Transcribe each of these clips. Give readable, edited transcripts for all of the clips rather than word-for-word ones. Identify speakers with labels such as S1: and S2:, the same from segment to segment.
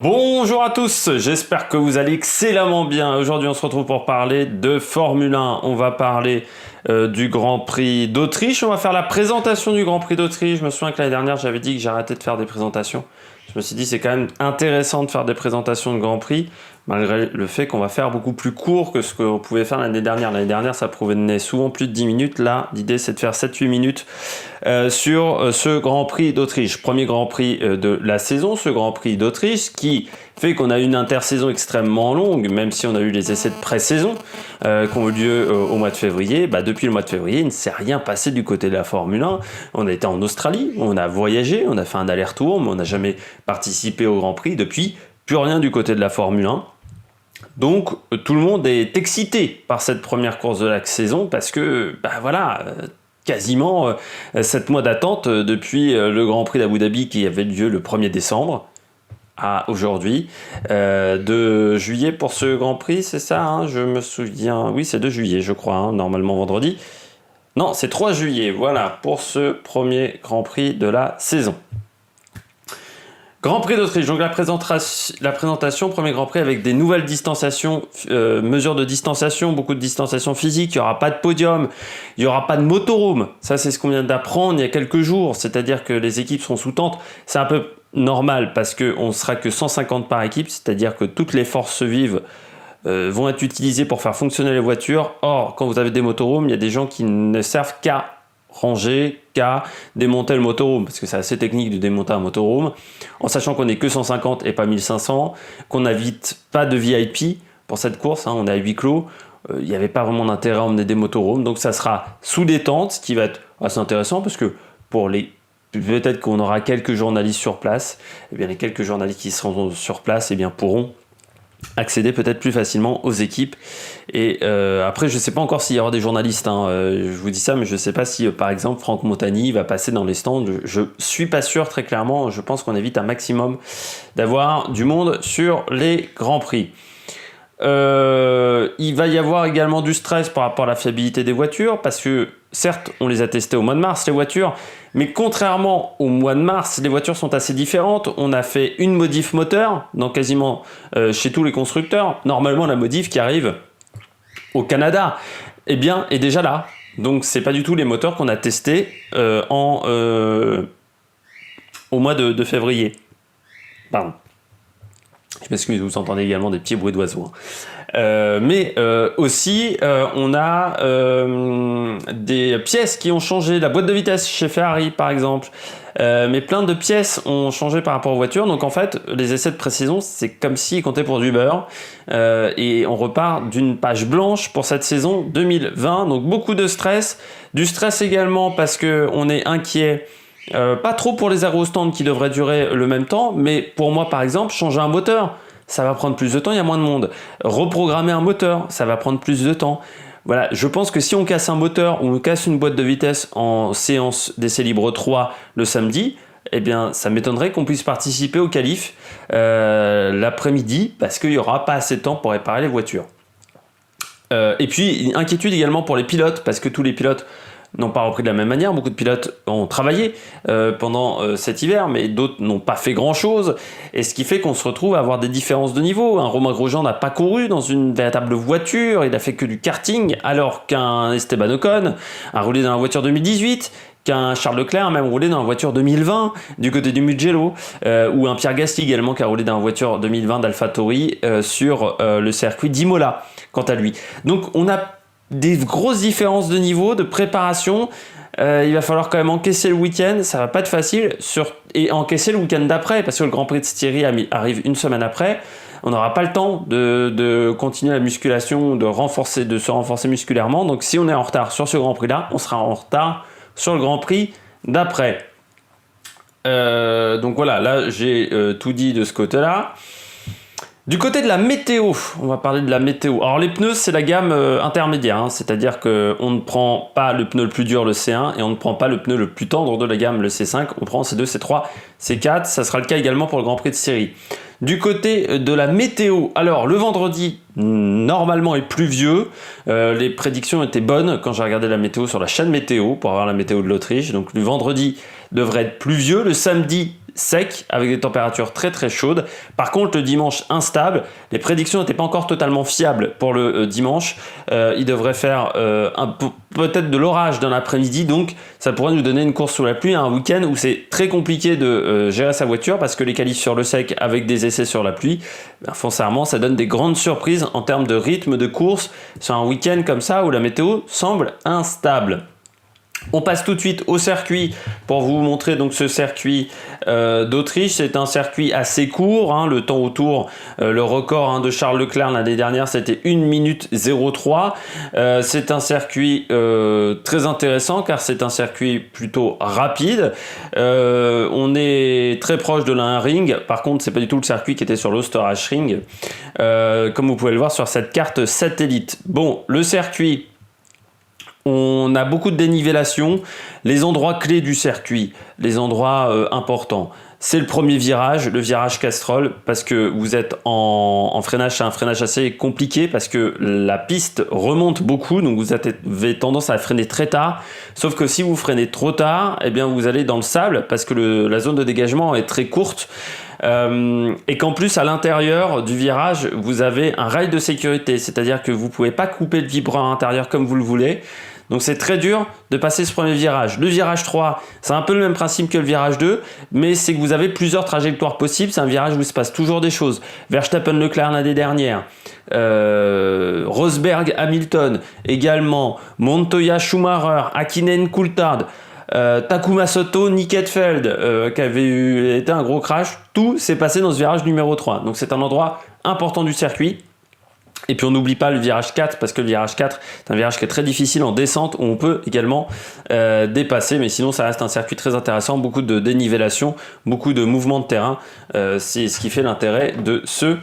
S1: Bonjour à tous, j'espère que vous allez excellemment bien. Aujourd'hui on se retrouve pour parler de Formule 1. On va parler du Grand Prix d'Autriche. On va faire la présentation du Grand Prix d'Autriche. Je me souviens que l'année dernière j'avais dit que j'arrêtais de faire des présentations. Je me suis dit c'est quand même intéressant de faire des présentations de Grand Prix, malgré le fait qu'on va faire beaucoup plus court que ce qu'on pouvait faire l'année dernière. L'année dernière ça provenait souvent plus de 10 minutes. Là l'idée c'est de faire 7-8 minutes sur ce Grand Prix d'Autriche. Premier Grand Prix de la saison, ce Grand Prix d'Autriche qui fait qu'on a une intersaison extrêmement longue, même si on a eu les essais de pré-saison qui ont eu lieu au mois de février. Depuis le mois de février, il ne s'est rien passé du côté de la Formule 1. On a été en Australie, on a voyagé, on a fait un aller-retour, mais on n'a jamais participé au Grand Prix. Depuis, plus rien du côté de la Formule 1. Donc tout le monde est excité par cette première course de la saison parce que, quasiment 7 mois d'attente depuis le Grand Prix d'Abu Dhabi qui avait lieu le 1er décembre à aujourd'hui. 2 juillet pour ce Grand Prix, c'est ça hein, je me souviens. Oui, c'est 2 juillet, je crois, hein, normalement vendredi. Non, c'est 3 juillet, voilà, pour ce premier Grand Prix de la saison. Grand Prix d'Autriche, donc la présentation, premier Grand Prix avec des nouvelles distanciations, mesures de distanciation, beaucoup de distanciation physique, il n'y aura pas de podium, il n'y aura pas de motorhome, ça c'est ce qu'on vient d'apprendre il y a quelques jours, c'est-à-dire que les équipes seront sous tente, c'est un peu normal parce qu'on ne sera que 150 par équipe, c'est-à-dire que toutes les forces vives vont être utilisées pour faire fonctionner les voitures. Or, quand vous avez des motorhomes, il y a des gens qui ne servent qu'à ranger, qu'à démonter le motorhome, parce que c'est assez technique de démonter un motorhome, en sachant qu'on n'est que 150 et pas 1500, qu'on n'invite pas de VIP pour cette course, hein, on est à huis clos, il n'y avait pas vraiment d'intérêt à emmener des motorhomes, donc ça sera sous détente, ce qui va être assez intéressant, parce que pour les peut-être qu'on aura quelques journalistes sur place, et bien les quelques journalistes qui seront sur place, et bien pourront accéder peut-être plus facilement aux équipes. Et après, je ne sais pas encore s'il y aura des journalistes, hein, je vous dis ça, mais je ne sais pas si, par exemple, Franck Montagny va passer dans les stands. Je ne suis pas sûr, très clairement. Je pense qu'on évite un maximum d'avoir du monde sur les Grands Prix. Il va y avoir également du stress par rapport à la fiabilité des voitures, parce que, certes, on les a testées au mois de mars, les voitures, mais contrairement au mois de mars, les voitures sont assez différentes. On a fait une modif moteur, dans quasiment chez tous les constructeurs. Normalement, la modif qui arrive au Canada, eh bien, est déjà là. Donc, c'est pas du tout les moteurs qu'on a testés au mois de février. Pardon. Je m'excuse, vous entendez également des petits bruits d'oiseaux. Mais aussi, on a des pièces qui ont changé. La boîte de vitesse chez Ferrari, par exemple. Mais plein de pièces ont changé par rapport aux voitures. Donc en fait, les essais de pré-saison, c'est comme s'ils comptaient pour du beurre. Et on repart d'une page blanche pour cette saison 2020. Donc beaucoup de stress. Du stress également parce qu'on est inquiet. Pas trop pour les aérostands qui devraient durer le même temps, mais pour moi par exemple, changer un moteur, ça va prendre plus de temps, il y a moins de monde. Reprogrammer un moteur, ça va prendre plus de temps. Voilà, je pense que si on casse un moteur ou on casse une boîte de vitesse en séance d'essai libre 3 le samedi, eh bien ça m'étonnerait qu'on puisse participer au qualif l'après-midi parce qu'il n'y aura pas assez de temps pour réparer les voitures. Et puis, inquiétude également pour les pilotes, parce que tous les pilotes n'ont pas repris de la même manière. Beaucoup de pilotes ont travaillé pendant cet hiver, mais d'autres n'ont pas fait grand-chose. Et ce qui fait qu'on se retrouve à avoir des différences de niveau. Un Romain Grosjean n'a pas couru dans une véritable voiture, il a fait que du karting, alors qu'un Esteban Ocon a roulé dans la voiture 2018, qu'un Charles Leclerc a même roulé dans la voiture 2020 du côté du Mugello, ou un Pierre Gasly également qui a roulé dans la voiture 2020 d'AlphaTauri sur le circuit d'Imola, quant à lui. Donc on a des grosses différences de niveau, de préparation. Il va falloir quand même encaisser le week-end, ça va pas être facile, et encaisser le week-end d'après, parce que le Grand Prix de Styrie arrive une semaine après. On n'aura pas le temps de continuer la musculation, de se renforcer musculairement. Donc si on est en retard sur ce Grand Prix-là, on sera en retard sur le Grand Prix d'après. Donc voilà, là j'ai tout dit de ce côté-là. Du côté de la météo, on va parler de la météo. Alors les pneus, c'est la gamme intermédiaire, hein, c'est-à-dire qu'on ne prend pas le pneu le plus dur, le C1, et on ne prend pas le pneu le plus tendre de la gamme, le C5, on prend C2, C3, C4, ça sera le cas également pour le Grand Prix de Styrie. Du côté de la météo, alors le vendredi, normalement est pluvieux, les prédictions étaient bonnes quand j'ai regardé la météo sur la chaîne météo, pour avoir la météo de l'Autriche, donc le vendredi, devrait être pluvieux. Le samedi, sec, avec des températures très très chaudes. Par contre, le dimanche, instable. Les prédictions n'étaient pas encore totalement fiables pour le dimanche. Il devrait faire peut-être de l'orage dans l'après-midi, donc ça pourrait nous donner une course sous la pluie, un week-end où c'est très compliqué de gérer sa voiture parce que les qualifs sur le sec avec des essais sur la pluie, foncièrement, ça donne des grandes surprises en termes de rythme de course sur un week-end comme ça où la météo semble instable. On passe tout de suite au circuit pour vous montrer donc ce circuit d'Autriche. C'est un circuit assez court, hein, le temps autour, le record de Charles Leclerc l'année dernière c'était 1 minute 03. C'est un circuit très intéressant car c'est un circuit plutôt rapide. On est très proche de l'un ring, par contre c'est pas du tout le circuit qui était sur l'Österreich-Ring, comme vous pouvez le voir sur cette carte satellite. Bon, le circuit, on a beaucoup de dénivellation, les endroits clés du circuit, les endroits importants. C'est le premier virage, le virage Castrol, parce que vous êtes en freinage, c'est un freinage assez compliqué parce que la piste remonte beaucoup, donc vous avez tendance à freiner très tard. Sauf que si vous freinez trop tard, eh bien vous allez dans le sable parce que la zone de dégagement est très courte. Et qu'en plus à l'intérieur du virage vous avez un rail de sécurité, c'est-à-dire que vous pouvez pas couper le vibreur intérieur comme vous le voulez, donc c'est très dur de passer ce premier virage. Le virage 3, c'est un peu le même principe que le virage 2, mais c'est que vous avez plusieurs trajectoires possibles, c'est un virage où il se passe toujours des choses. Verstappen-Leclerc l'année dernière, Rosberg-Hamilton également, Montoya-Schumacher, Hakkinen-Coulthard, Takuma Sato, Nick Heidfeld, qui avait été un gros crash, tout s'est passé dans ce virage numéro 3. Donc c'est un endroit important du circuit. Et puis on n'oublie pas le virage 4 parce que le virage 4 c'est un virage qui est très difficile en descente où on peut également dépasser, mais sinon ça reste un circuit très intéressant, beaucoup de dénivellation, beaucoup de mouvements de terrain, c'est ce qui fait l'intérêt de ce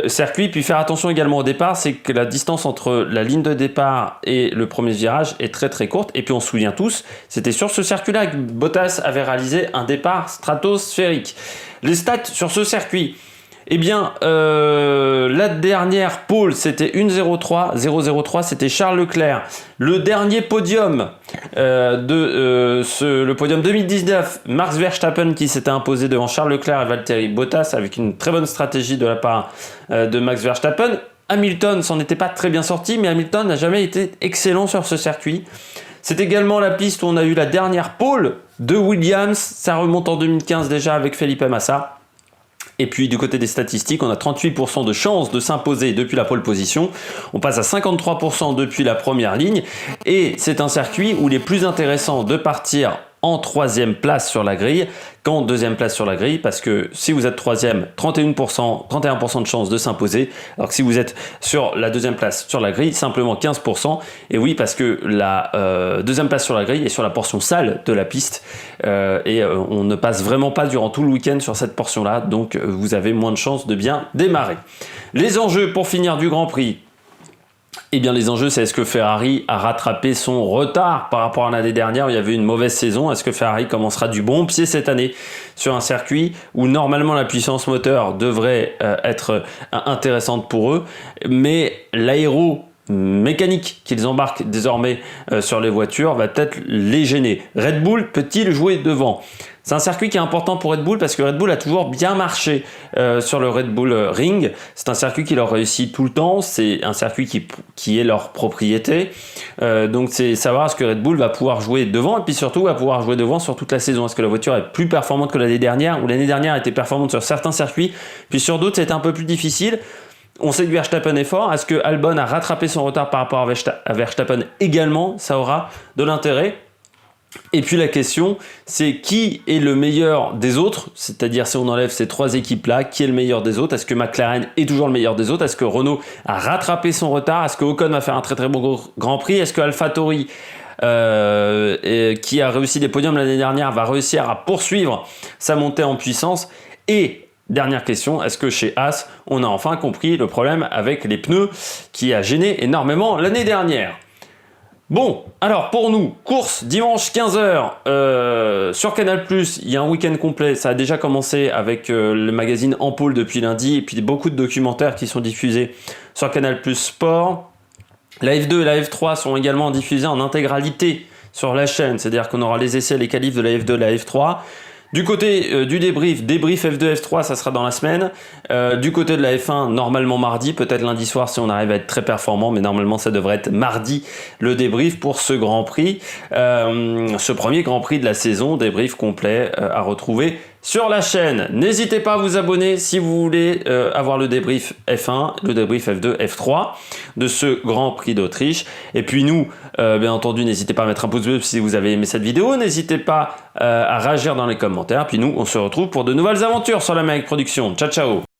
S1: circuit. Puis faire attention également au départ, c'est que la distance entre la ligne de départ et le premier virage est très très courte, et puis on se souvient tous, c'était sur ce circuit là que Bottas avait réalisé un départ stratosphérique. Les stats sur ce circuit: eh bien, la dernière pole, c'était 1.03, c'était Charles Leclerc. Le dernier podium le podium 2019, Max Verstappen qui s'était imposé devant Charles Leclerc et Valtteri Bottas avec une très bonne stratégie de la part de Max Verstappen. Hamilton s'en était pas très bien sorti, mais Hamilton n'a jamais été excellent sur ce circuit. C'est également la piste où on a eu la dernière pole de Williams, ça remonte en 2015 déjà avec Felipe Massa. Et puis du côté des statistiques, on a 38% de chances de s'imposer depuis la pole position. On passe à 53% depuis la première ligne. Et c'est un circuit où il est plus intéressant de partir en troisième place sur la grille qu'en deuxième place sur la grille, parce que si vous êtes troisième, 31% de chance de s'imposer, alors que si vous êtes sur la deuxième place sur la grille, simplement 15%. Et oui, parce que la deuxième place sur la grille est sur la portion sale de la piste, et on ne passe vraiment pas durant tout le week-end sur cette portion-là, donc vous avez moins de chances de bien démarrer. Les enjeux pour finir du Grand Prix: eh bien les enjeux, c'est est-ce que Ferrari a rattrapé son retard par rapport à l'année dernière où il y avait une mauvaise saison? Est-ce que Ferrari commencera du bon pied cette année sur un circuit où normalement la puissance moteur devrait être intéressante pour eux, mais l'aéro mécanique qu'ils embarquent désormais sur les voitures va peut-être les gêner. Red Bull peut-il jouer devant? C'est un circuit qui est important pour Red Bull parce que Red Bull a toujours bien marché sur le Red Bull Ring. C'est un circuit qui leur réussit tout le temps. C'est un circuit qui est leur propriété. Donc c'est savoir est-ce que Red Bull va pouvoir jouer devant, et puis surtout va pouvoir jouer devant sur toute la saison. Est-ce que la voiture est plus performante que l'année dernière, ou l'année dernière était performante sur certains circuits, puis sur d'autres c'était un peu plus difficile. On sait que Verstappen est fort. Est-ce que Albon a rattrapé son retard par rapport à Verstappen également? Ça aura de l'intérêt. Et puis la question, c'est qui est le meilleur des autres? C'est-à-dire, si on enlève ces trois équipes-là, qui est le meilleur des autres? Est-ce que McLaren est toujours le meilleur des autres? Est-ce que Renault a rattrapé son retard? Est-ce que Ocon va faire un très très bon Grand Prix? Est-ce que AlphaTauri, qui a réussi des podiums l'année dernière, va réussir à poursuivre sa montée en puissance? Et dernière question, est-ce que chez Haas, on a enfin compris le problème avec les pneus qui a gêné énormément l'année dernière? Bon, alors pour nous, course dimanche 15h sur Canal+, il y a un week-end complet. Ça a déjà commencé avec le magazine En Pôle depuis lundi, et puis beaucoup de documentaires qui sont diffusés sur Canal+ Sport. La F2 et la F3 sont également diffusés en intégralité sur la chaîne, c'est-à-dire qu'on aura les essais, les qualifs de la F2, de la F3. Du côté du débrief F2, F3, ça sera dans la semaine. Du côté de la F1, normalement mardi, peut-être lundi soir si on arrive à être très performant, mais normalement ça devrait être mardi le débrief pour ce Grand Prix. Ce premier Grand Prix de la saison, débrief complet à retrouver sur la chaîne. N'hésitez pas à vous abonner si vous voulez avoir le débrief F1, le débrief F2, F3 de ce Grand Prix d'Autriche. Et puis nous, bien entendu, n'hésitez pas à mettre un pouce bleu si vous avez aimé cette vidéo. N'hésitez pas à réagir dans les commentaires. Puis nous, on se retrouve pour de nouvelles aventures sur l'Amérique Production. Ciao, ciao!